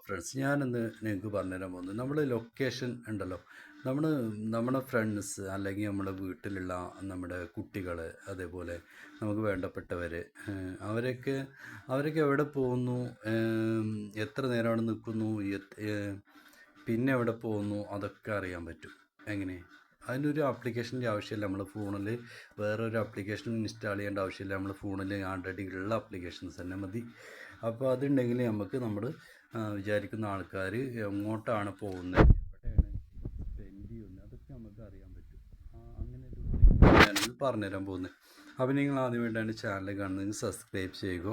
Friends, ഞാനിന്ന് നിങ്ങൾക്ക് പറഞ്ഞുതരാൻ പോകുന്നത് നമ്മുടെ ലൊക്കേഷൻ ഉണ്ടല്ലോ. നമ്മുടെ ഫ്രണ്ട്സ് അല്ലെങ്കിൽ നമ്മുടെ വീട്ടിലുള്ള നമ്മുടെ കുട്ടികൾ, അതേപോലെ നമുക്ക് വേണ്ടപ്പെട്ടവർ, അവരൊക്കെ അവരൊക്കെ എവിടെ പോകുന്നു, എത്ര നേരം അവിടെ നിൽക്കുന്നു, പിന്നെ എവിടെ പോകുന്നു, അതൊക്കെ അറിയാൻ പറ്റും. എങ്ങനെ? അതിനൊരു ആപ്ലിക്കേഷൻ്റെ ആവശ്യമില്ല. നമ്മൾ ഫോണിൽ വേറൊരു ആപ്ലിക്കേഷൻ ഇൻസ്റ്റാൾ ചെയ്യേണ്ട ആവശ്യമില്ല. നമ്മൾ ഫോണിൽ ആൾറെഡി ഉള്ള ആപ്ലിക്കേഷൻസ് തന്നെ മതി. അപ്പോൾ അതുണ്ടെങ്കിൽ നമുക്ക് നമ്മൾ വിചാരിക്കുന്ന ആൾക്കാർ എങ്ങോട്ടാണ് പോകുന്നത്, എവിടെയാണ് സ്പെൻഡ് ചെയ്യുന്നത്, അതൊക്കെ നമുക്ക് അറിയാൻ പറ്റും. അങ്ങനെ ഒരു ഞാനിത് പറഞ്ഞുതരാൻ പോകുന്നത്. അപ്പോൾ നിങ്ങൾ ആദ്യമായിട്ടാണ് ചാനൽ കാണുന്നത്, സബ്സ്ക്രൈബ് ചെയ്യുക,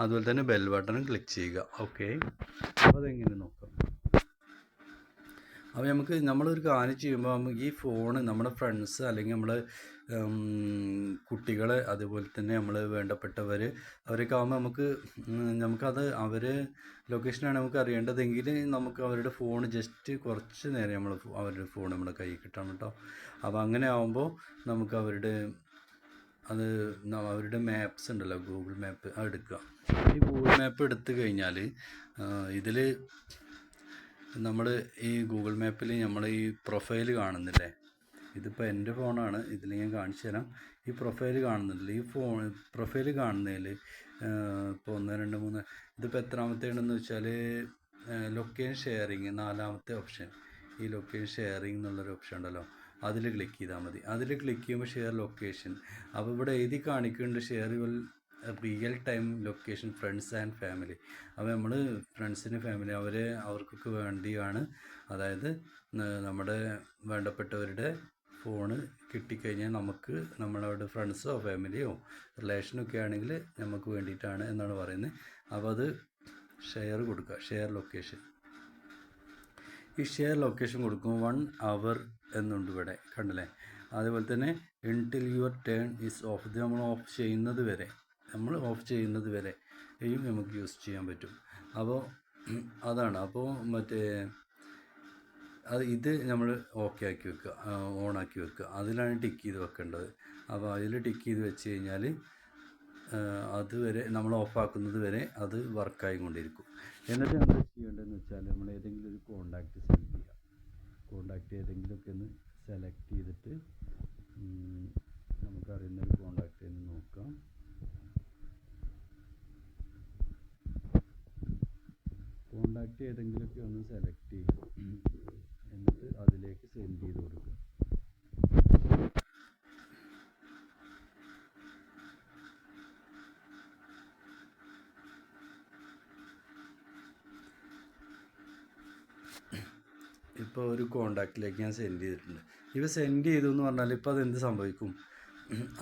അതുപോലെ തന്നെ ബെൽ ബട്ടണും ക്ലിക്ക് ചെയ്യുക. ഓക്കെ, അപ്പോൾ അതെങ്ങനെ നോക്കാം. അപ്പോൾ നമ്മളൊരു കാര്യം ചെയ്യുമ്പോൾ നമുക്ക് ഈ ഫോണ് നമ്മുടെ ഫ്രണ്ട്സ് അല്ലെങ്കിൽ നമ്മൾ കുട്ടികൾ, അതുപോലെ തന്നെ നമ്മൾ വേണ്ടപ്പെട്ടവർ, അവരൊക്കെ ആകുമ്പോൾ നമുക്കത് ലൊക്കേഷനാണ് നമുക്ക് അറിയേണ്ടതെങ്കിൽ നമുക്ക് അവരുടെ ഫോൺ ജസ്റ്റ് കുറച്ച് നേരം അവരുടെ ഫോൺ നമ്മുടെ കയ്യിൽ കിട്ടണം കേട്ടോ. അപ്പോൾ അങ്ങനെ ആകുമ്പോൾ നമുക്ക് അവരുടെ മാപ്സ് ഉണ്ടല്ലോ, ഗൂഗിൾ മാപ്പ്, അത് എടുക്കുക. ഈ ഗൂഗിൾ മാപ്പ് എടുത്തു കഴിഞ്ഞാൽ ഇതിൽ നമ്മൾ ഈ ഗൂഗിൾ മാപ്പിൽ നമ്മൾ ഈ പ്രൊഫൈൽ കാണുന്നില്ലേ, ഇതിപ്പോൾ എൻ്റെ ഫോണാണ്, ഇതിൽ ഞാൻ കാണിച്ചു തരാം. ഈ പ്രൊഫൈൽ കാണുന്നില്ല, ഈ പ്രൊഫൈൽ കാണുന്നതിൽ ഇപ്പോൾ 1 2 3 ഇതിപ്പോൾ എത്രാമത്തേണെന്ന് വെച്ചാൽ ലൊക്കേഷൻ ഷെയറിങ്, 4ാമത്തെ ഓപ്ഷൻ. ഈ ലൊക്കേഷൻ ഷെയറിങ് എന്നുള്ളൊരു ഓപ്ഷൻ ഉണ്ടല്ലോ, അതിൽ ക്ലിക്ക് ചെയ്താൽ മതി. അതിൽ ക്ലിക്ക് ചെയ്യുമ്പോൾ ഷെയർ ലൊക്കേഷൻ. അപ്പോൾ ഇവിടെ എഴുതി കാണിക്കുന്നുണ്ട് share real time location friends and family. അപ്പോൾ നമ്മൾ ഫ്രണ്ട്സിന് ഫാമിലി അവർക്കൊക്കെ വേണ്ടിയാണ്. അതായത് നമ്മുടെ വേണ്ടപ്പെട്ടവരുടെ ഫോണ് കിട്ടിക്കഴിഞ്ഞാൽ നമുക്ക് നമ്മളവിടെ ഫ്രണ്ട്സോ ഫാമിലിയോ റിലേഷനൊക്കെ ആണെങ്കിൽ നമുക്ക് വേണ്ടിയിട്ടാണ് എന്നാണ് പറയുന്നത്. അപ്പോൾ അത് ഷെയർ കൊടുക്കുക, ഷെയർ ലൊക്കേഷൻ. ഈ ഷെയർ ലൊക്കേഷൻ കൊടുക്കുമ്പോൾ 1 hour എന്നുണ്ട് ഇവിടെ, കണ്ടില്ലേ. അതുപോലെ തന്നെ until your turn is off, ഇത് നമ്മൾ ഓഫ് ചെയ്യുന്നത് വരെ നമുക്ക് യൂസ് ചെയ്യാൻ പറ്റും. അപ്പോൾ അതാണ്. അപ്പോൾ ഇത് നമ്മൾ ഓക്കെ ആക്കി വെക്കുക, ഓണാക്കി വെക്കുക. അതിലാണ് ടിക്ക് ചെയ്ത് വെക്കേണ്ടത്. അപ്പോൾ അതിൽ ടിക്ക് ചെയ്ത് വെച്ച് കഴിഞ്ഞാൽ അതുവരെ നമ്മൾ ഓഫാക്കുന്നത് വരെ അത് വർക്കായി കൊണ്ടിരിക്കും. എന്നിട്ട് നമ്മൾ ചെയ്യേണ്ടതെന്ന് വെച്ചാൽ നമ്മൾ ഏതെങ്കിലും ഒരു കോണ്ടാക്റ്റ് സെലക്ട് ചെയ്യുക. കോണ്ടാക്റ്റ് ഏതെങ്കിലുമൊക്കെ ഒന്ന് സെലക്ട് ചെയ്തിട്ട് നമുക്കറിയുന്നൊരു കോണ്ടാക്റ്റ് എന്ന് നോക്കാം. കോണ്ടാക്റ്റ് ഏതെങ്കിലുമൊക്കെ ഒന്ന് സെലക്ട് ചെയ്യുക, എന്നിട്ട് അതിലേക്ക് സെൻഡ് ചെയ്ത് കൊടുക്കുക. ഇപ്പോൾ ഒരു കോണ്ടാക്റ്റിലേക്ക് ഞാൻ സെൻഡ് ചെയ്തിട്ടുണ്ട്. ഇവ സെൻഡ് ചെയ്തു എന്ന് പറഞ്ഞാൽ ഇപ്പോൾ അതെന്ത് സംഭവിക്കും,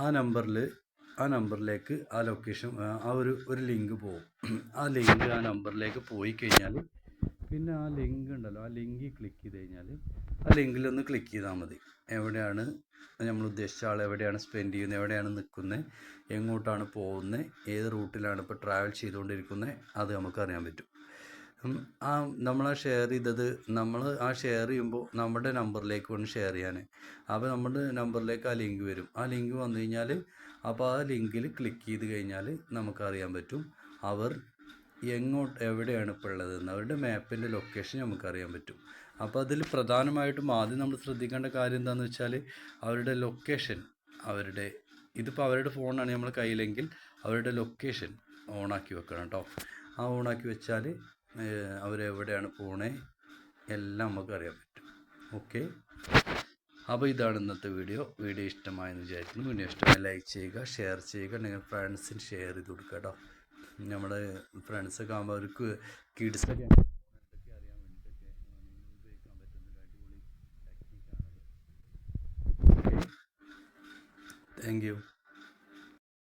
ആ നമ്പറിലേക്ക് ആ ലൊക്കേഷൻ ഒരു ലിങ്ക് പോകും. ആ ലിങ്ക് ആ നമ്പറിലേക്ക് പോയി കഴിഞ്ഞാൽ പിന്നെ ആ ലിങ്ക് ഉണ്ടല്ലോ, ആ ലിങ്കിൽ ക്ലിക്ക് ചെയ്ത് കഴിഞ്ഞാൽ ആ ലിങ്കിലൊന്ന് ക്ലിക്ക് ചെയ്താൽ മതി. എവിടെയാണ് നമ്മൾ ഉദ്ദേശിച്ച ആൾ എവിടെയാണ് സ്പെൻഡ് ചെയ്യുന്നത്, എവിടെയാണ് നിൽക്കുന്നത്, എങ്ങോട്ടാണ് പോകുന്നത്, ഏത് റൂട്ടിലാണ് ഇപ്പോൾ ട്രാവൽ ചെയ്തുകൊണ്ടിരിക്കുന്നത്, അത് നമുക്കറിയാൻ പറ്റും. നമ്മൾ ഷെയർ ചെയ്യുമ്പോൾ നമ്മുടെ നമ്പറിലേക്ക് വേണം ഷെയർ ചെയ്യാൻ. അപ്പോൾ നമ്മുടെ നമ്പറിലേക്ക് ആ ലിങ്ക് വരും. ആ ലിങ്ക് വന്നു കഴിഞ്ഞാൽ അപ്പോൾ ആ ലിങ്കിൽ ക്ലിക്ക് ചെയ്ത് കഴിഞ്ഞാൽ നമുക്കറിയാൻ പറ്റും അവർ എവിടെയാണ് ഇപ്പോൾ ഉള്ളതെന്ന്, അവരുടെ മാപ്പിൻ്റെ ലൊക്കേഷൻ നമുക്കറിയാൻ പറ്റും. അപ്പോൾ അതിൽ പ്രധാനമായിട്ടും ആദ്യം നമ്മൾ ശ്രദ്ധിക്കേണ്ട കാര്യം എന്താണെന്ന് വെച്ചാൽ അവരുടെ ലൊക്കേഷൻ, ഇതിപ്പോൾ അവരുടെ ഫോണാണ് നമ്മുടെ കയ്യിലെങ്കിൽ അവരുടെ ലൊക്കേഷൻ ഓണാക്കി വെക്കണം കേട്ടോ. ആ ഓണാക്കി വെച്ചാൽ അവരെവിടെയാണ് പോണേ എല്ലാം നമുക്ക് അറിയാൻ പറ്റും. ഓക്കെ, അപ്പോൾ ഇതാണ് ഇന്നത്തെ വീഡിയോ ഇഷ്ടമായെന്ന് വിചാരിക്കുന്നു. വീഡിയോ ഇഷ്ടമായി ലൈക്ക് ചെയ്യുക, ഷെയർ ചെയ്യുക, നിങ്ങൾ ഫ്രണ്ട്സിന് ഷെയർ ചെയ്ത് കൊടുക്കുക കേട്ടോ. നമ്മുടെ ഫ്രണ്ട്സൊക്കെ ആകുമ്പോൾ അവർക്ക് കിഡ്സൊക്കെ അറിയാൻ വേണ്ടിയിട്ടൊക്കെ ഉപയോഗിക്കാൻ പറ്റുന്നൊരു അടിപൊളി ടെക്നിക്കാണത്. Okay, thank you.